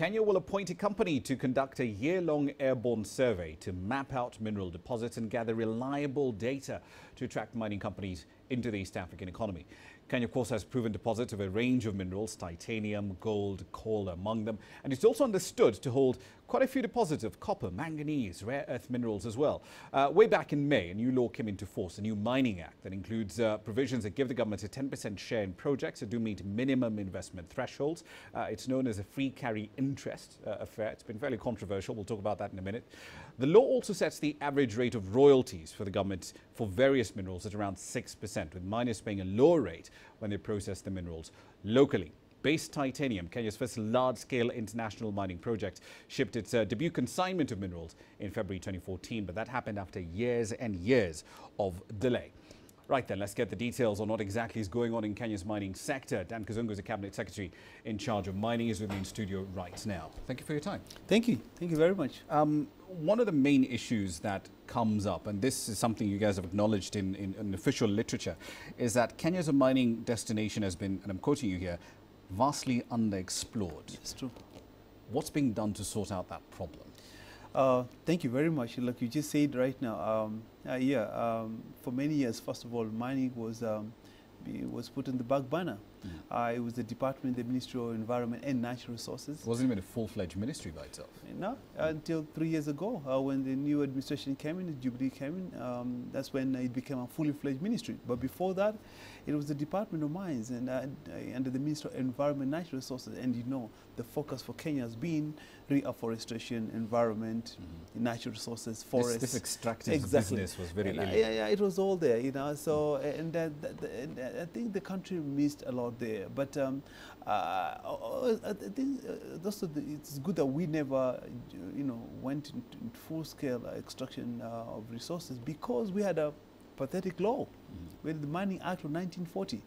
Kenya will appoint a company to conduct a year-long airborne survey to map out mineral deposits and gather reliable data to attract mining companies into the East African economy. Kenya, of course, has proven deposits of a range of minerals, titanium, gold, coal among them. And it's also understood to hold quite a few deposits of copper, manganese, rare earth minerals as well. Way back in May, a new law came into force, a new Mining Act that includes provisions that give the government a 10% share in projects that do meet minimum investment thresholds. It's known as a free carry interest affair. It's been fairly controversial. We'll talk about that in a minute. The law also sets the average rate of royalties for the government for various minerals at around 6%, with miners paying a lower rate when they process the minerals locally. Base Titanium, Kenya's first large-scale international mining project, shipped its debut consignment of minerals in February 2014, but that happened after years and years of delay. Right then, let's get the details on what exactly is going on in Kenya's mining sector. Dan Kazungu is the Cabinet Secretary in charge of mining. Is with me in studio right now. Thank you for your time. Thank you. Thank you very much. One of the main issues that comes up, and this is something you guys have acknowledged in official literature, is that Kenya as a mining destination has been, and I'm quoting you here, vastly underexplored. It's true. What's being done to sort out that problem? Thank you very much. Like you just said right now, for many years, first of all, mining was put in the back burner. It was the department, the Ministry of Environment and Natural Resources. It wasn't even a full-fledged ministry by itself. No, until 3 years ago, when the new administration came in, the Jubilee came in, that's when it became a fully fledged ministry. But before that, it was the Department of Mines and under the Ministry of Environment and Natural Resources. And you know, the focus for Kenya has been reforestation, environment, natural resources, forests. This extractive business was very alien. Yeah, it was all there, you know. So, and I think the country missed a lot there. But I think it's good that we never, went into full-scale extraction of resources, because we had a pathetic law. We had the Mining Act of 1940.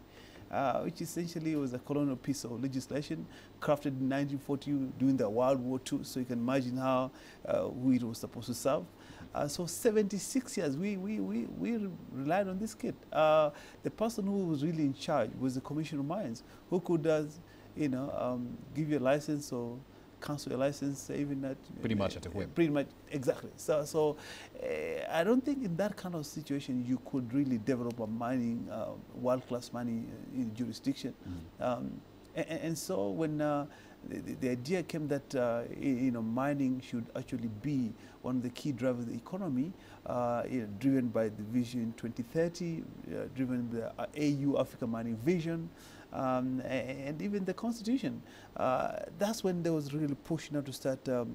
Which essentially was a colonial piece of legislation crafted in 1940 during the World War II. So you can imagine how who it was supposed to serve. So 76 years, we relied on this kid. The person who was really in charge was the Commissioner of Mines, who could, give you a license or cancel your license, even at pretty much at a whim. Pretty much, exactly. So I don't think in that kind of situation you could really develop a mining, world-class mining jurisdiction. And so when the idea came that mining should actually be one of the key drivers of the economy, driven by the Vision 2030, driven by the AU Africa Mining Vision, and even the Constitution. That's when there was really pushing out to start a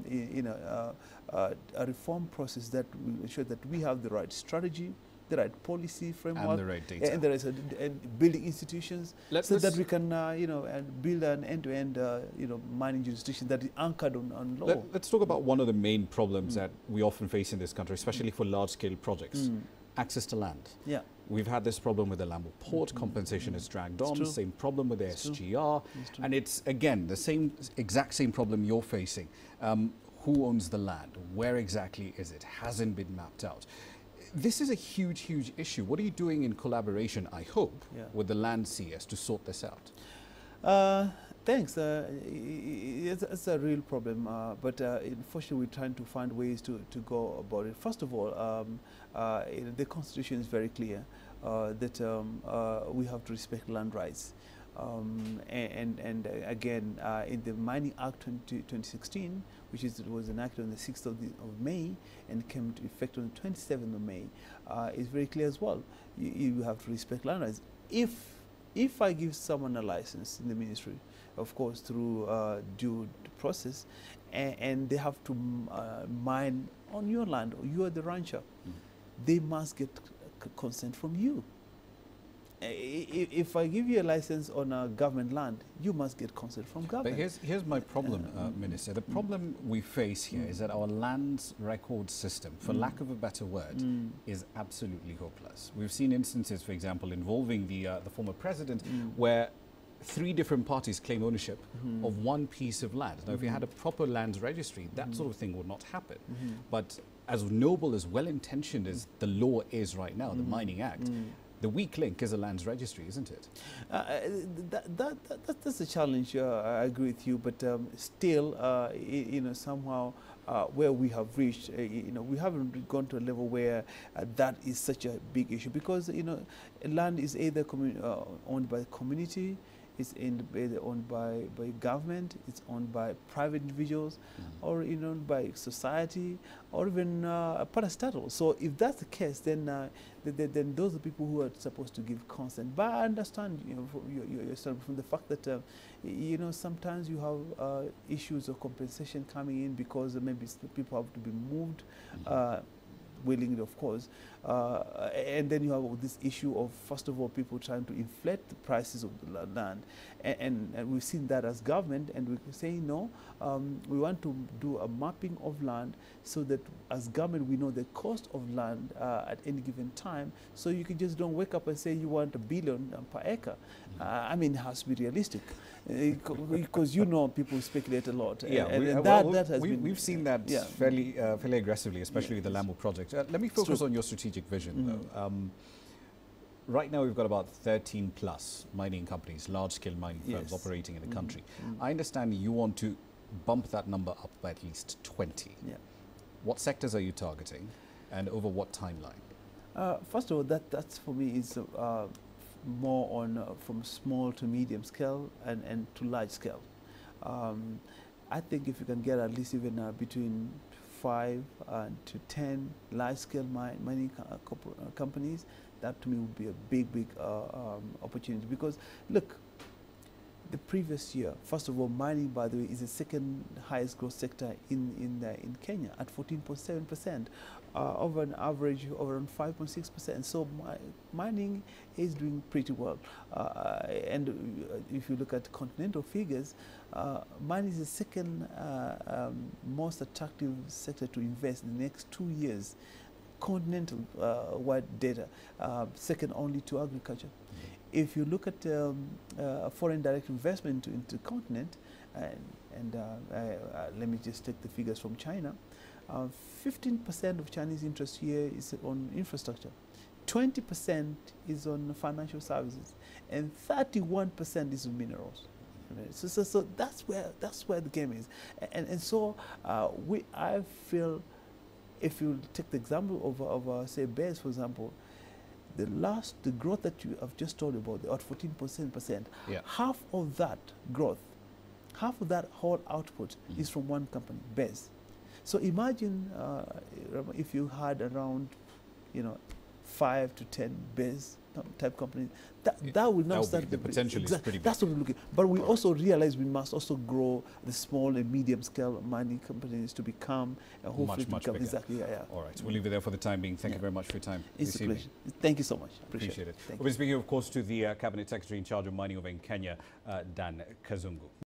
reform process that will ensure that we have the right strategy, the right policy framework, and the right data, and there is building institutions, so that we can build an end-to-end mining jurisdiction that is anchored on law. Let's talk about one of the main problems that we often face in this country, especially for large-scale projects: access to land. Yeah. We've had this problem with the Lambo port. Compensation is dragged on. Same problem with the SGR. And it's, again, the exact same problem you're facing. Who owns the land? Where exactly is it? Hasn't been mapped out. This is a huge, huge issue. What are you doing in collaboration, I hope, with the land CS to sort this out? Thanks. It's a real problem, but unfortunately we're trying to find ways to go about it. First of all, the Constitution is very clear that we have to respect land rights. And again, in the Mining Act 2016, which was enacted on the 6th of May and came into effect on the 27th of May, is very clear as well. You have to respect land rights. If I give someone a license in the ministry, of course through due process, and they have to mine on your land, or you are the rancher, they must get consent from you. If I give you a license on a government land, you must get consent from government. But here's my problem, Minister. The problem we face here is that our lands record system, for lack of a better word, is absolutely hopeless. We've seen instances, for example, involving the former president, where 3 different parties claim ownership of one piece of land. Now, if you had a proper lands registry, that sort of thing would not happen. But as noble, as well-intentioned as the law is right now, the Mining Act, the weak link is a lands registry, isn't it? That's a challenge. I agree with you, but still, you know, somehow where we have reached, you know, we haven't gone to a level where that is such a big issue, because, you know, land is either owned by the community, it's either owned by government, it's owned by private individuals, or, you know, by society, or even parastatal. So if that's the case, then then those are people who are supposed to give consent. But I understand, you know, from the fact that you know, sometimes you have issues of compensation coming in because maybe people have to be moved. Willingly, of course, and then you have this issue of, first of all, people trying to inflate the prices of the land, and we've seen that as government, and we're saying no, we want to do a mapping of land so that as government we know the cost of land at any given time, so you can just don't wake up and say you want $1 billion per acre. I mean, it has to be realistic, because you know people speculate a lot. Yeah, we've seen that fairly aggressively, especially with the Lambo project. Let me focus on your strategic vision, though. Right now, we've got about 13 plus mining companies, large-scale mining firms operating in the country. I understand you want to bump that number up by at least 20. Yeah. What sectors are you targeting, and over what timeline? First of all, that's for me is more on from small to medium scale and to large scale. I think if you can get at least even between 5 to 10 large-scale mining companies, that to me would be a big opportunity. Because look, the previous year, first of all, mining, by the way, is the second highest growth sector in Kenya at 14.7%, over an average of around 5.6%. So mining is doing pretty well. And if you look at continental figures, mining is the second most attractive sector to invest in the next 2 years. Continental wide data, second only to agriculture. If you look at foreign direct investment into the continent, and let me just take the figures from China, 15% of Chinese interest here is on infrastructure, 20% is on financial services, and 31% is on minerals. So that's where the game is, and so I feel, if you take the example of say BES, for example, the growth that you have just told about, at 14.7%, half of that growth, half of that whole output is from one company, BES. So imagine if you had around, you know, 5 to 10 BES type companies, that would now start. The potential is pretty big. That's what we're looking. But we also realize we must also grow the small and medium scale mining companies to become hopefully much bigger. Exactly. All right, we'll leave it there for the time being. Thank you very much for your time. It's a pleasure. Thank you so much. Appreciate it. We'll be speaking, of course, to the Cabinet Secretary in charge of mining over in Kenya, Dan Kazungu.